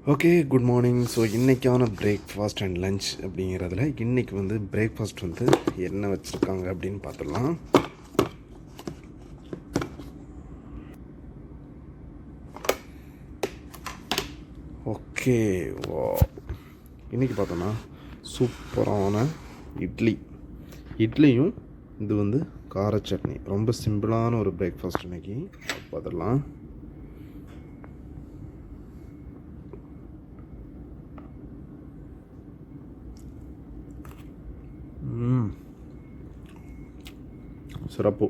Okay, good morning. So இன்றைக்கான breakfast and lunch அப்படிங்கிறதுல இன்றைக்கி வந்து பிரேக்ஃபாஸ்ட் வந்து என்ன வச்சுருக்காங்க அப்படின்னு பார்த்துடலாம். ஓகே, வா, இன்றைக்கி பார்த்தோன்னா சூப்பரான இட்லியும் இது வந்து கார சட்னி. ரொம்ப சிம்பிளான ஒரு பிரேக்ஃபாஸ்ட் இன்றைக்கி பார்த்துடலாம். சிறப்பு.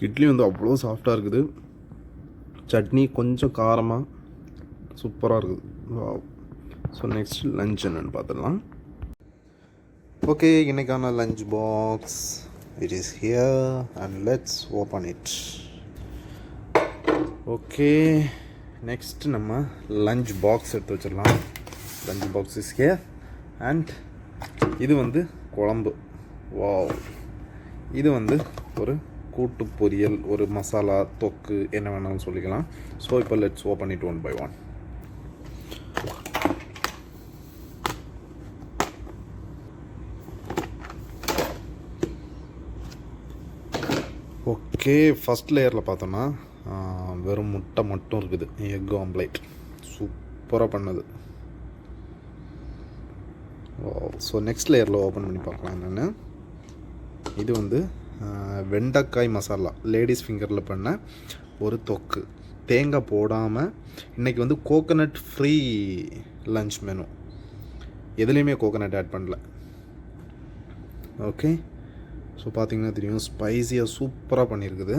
இட்லி வந்து அவ்வளோ சாஃப்டாக இருக்குது. சட்னி கொஞ்சம் காரமாக சூப்பராக இருக்குது. ஸோ நெக்ஸ்ட் லன்ச் என்னென்னு பார்த்துடலாம். ஓகே, இன்றைக்கான lunch box it is here and let's open it. Okay, next நம்ம லன்ச் பாக்ஸ் எடுத்து வச்சிடலாம். Lunch box is here and இது வந்து குழம்பு. வாவ், இது வந்து ஒரு கூட்டு பொரியல், ஒரு மசாலா தொக்கு, என்ன வேணாலும் சொல்லிக்கலாம். ஸோ இப்போ let's open it one by one. Okay, first லேயரில் பார்த்தோன்னா வெறும் முட்டை மட்டும் இருக்குது. எக் ஆம்லேட் சூப்பராக பண்ணது. ஸோ நெக்ஸ்ட் லேயரில் ஓப்பன் பண்ணி பார்க்கலாம் என்னென்னு. இது வந்து வெண்டைக்காய் மசாலா, லேடிஸ் ஃபிங்கரில் பண்ண ஒரு தொக்கு. தேங்காய் போடாமல் இன்றைக்கி வந்து கோகனட் ஃப்ரீ லன்ச் மெனு. எதுலேயுமே கோகனட் ஆட் பண்ணல. ஓகே, ஸோ பார்த்திங்கன்னா தெரியும், ஸ்பைஸியாக சூப்பராக பண்ணியிருக்குது.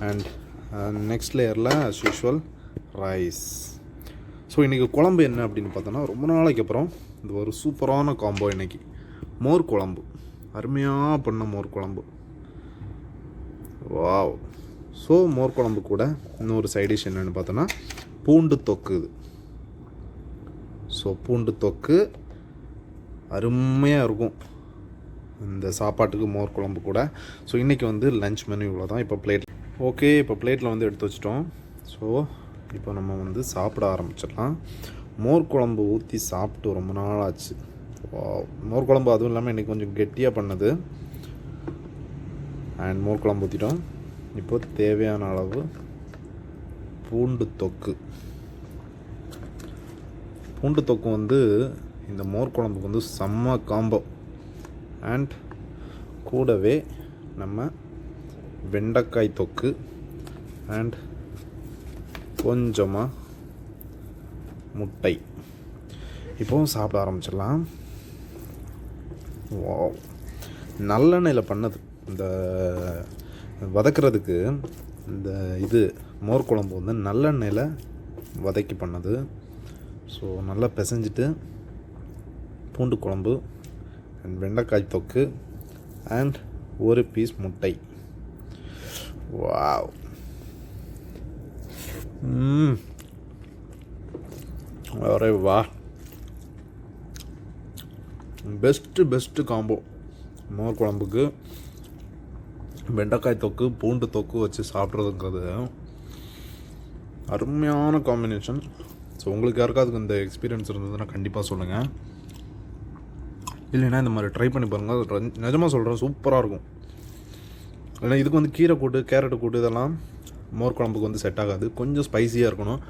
அண்ட் நெக்ஸ்ட் லேயரில் அஸ் யூஷுவல் ரைஸ். ஸோ இன்றைக்கி குழம்பு என்ன அப்படின்னு பார்த்தோன்னா, ரொம்ப நாளைக்கு அப்புறம் இது ஒரு சூப்பரான காம்போ. இன்றைக்கி மோர் குழம்பு, அருமையாக பண்ண மோர் குழம்பு. வாவ். ஸோ மோர் குழம்பு கூட இன்னொரு சைட் டிஷ் என்னென்னு பார்த்தோன்னா பூண்டு தொக்கு. இது ஸோ பூண்டு தொக்கு அருமையாக இருக்கும் இந்த சாப்பாட்டுக்கு, மோர் குழம்பு கூட. ஸோ இன்றைக்கி வந்து லன்ச் மெனு இவ்வளோ தான். இப்போ பிளேட். ஓகே, இப்போ பிளேட்டில் வந்து எடுத்து வச்சிட்டோம். ஸோ இப்போ நம்ம வந்து சாப்பிட ஆரம்பிச்சிடலாம். மோர் குழம்பு ஊற்றி சாப்பிட்டு ரொம்ப நாள் ஆச்சு. மோர் குழம்பு அதுவும் இல்லாமல் இன்றைக்கி கொஞ்சம் கெட்டியாக பண்ணது. அண்ட் மோர் குழம்பு ஊற்றிட்டோம். இப்போ தேவையான அளவு பூண்டு தொக்கு. பூண்டு தொக்கு வந்து இந்த மோர் குழம்புக்கு வந்து செம்ம காம்போ. அண்ட் கூடவே நம்ம வெண்டைக்காய் தொக்கு அண்ட் கொஞ்சமாக முட்டை. இப்போவும் சாப்பிட ஆரம்பிச்சிடலாம். வாவ், நல்லெண்ணெயில் பண்ணது. இந்த வதக்கிறதுக்கு இந்த இது மோர் குழம்பு வந்து நல்லெண்ணெயில் வதக்கி பண்ணது. ஸோ நல்லா பிசைஞ்சிட்டு பூண்டு குழம்பு அண்ட் வெண்டைக்காய் தொக்கு அண்ட் ஒரு பீஸ் முட்டை. வாவ். அரே வா, பெஸ்ட்டு காம்போ. மோர் குழம்புக்கு வெண்டைக்காய் தொக்கு, பூண்டு தொக்கு வச்சு சாப்பிட்றதுங்கிறது அருமையான காம்பினேஷன். ஸோ உங்களுக்கு யாருக்காவது இந்த எக்ஸ்பீரியன்ஸ் இருந்ததுன்னா கண்டிப்பாக சொல்லுங்கள். இல்லைன்னா இந்த மாதிரி ட்ரை பண்ணி பாருங்கள். நிஜமாக சொல்கிறேன், சூப்பராக இருக்கும். ஏன்னா இதுக்கு வந்து கீரை கூட்டு, கேரட்டு கூட்டு இதெல்லாம் மோர் குழம்புக்கு வந்து செட் ஆகாது. கொஞ்சம் ஸ்பைஸியாக இருக்கணும்.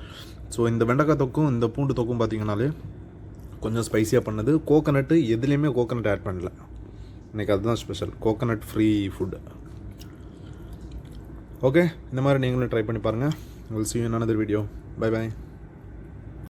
ஸோ இந்த வெண்டைக்காய் தொக்கும் இந்த பூண்டு தொக்கும் பார்த்திங்கனாலே கொஞ்சம் ஸ்பைஸியாக பண்ணது. கோகனட்டு எதுலேயுமே கோகனட் ஆட் பண்ணல. இன்றைக்கி அதுதான் special, coconut free food. Okay, இந்த மாதிரி நீங்களும் ட்ரை பண்ணி பாருங்கள். Will see you in another video. Bye bye.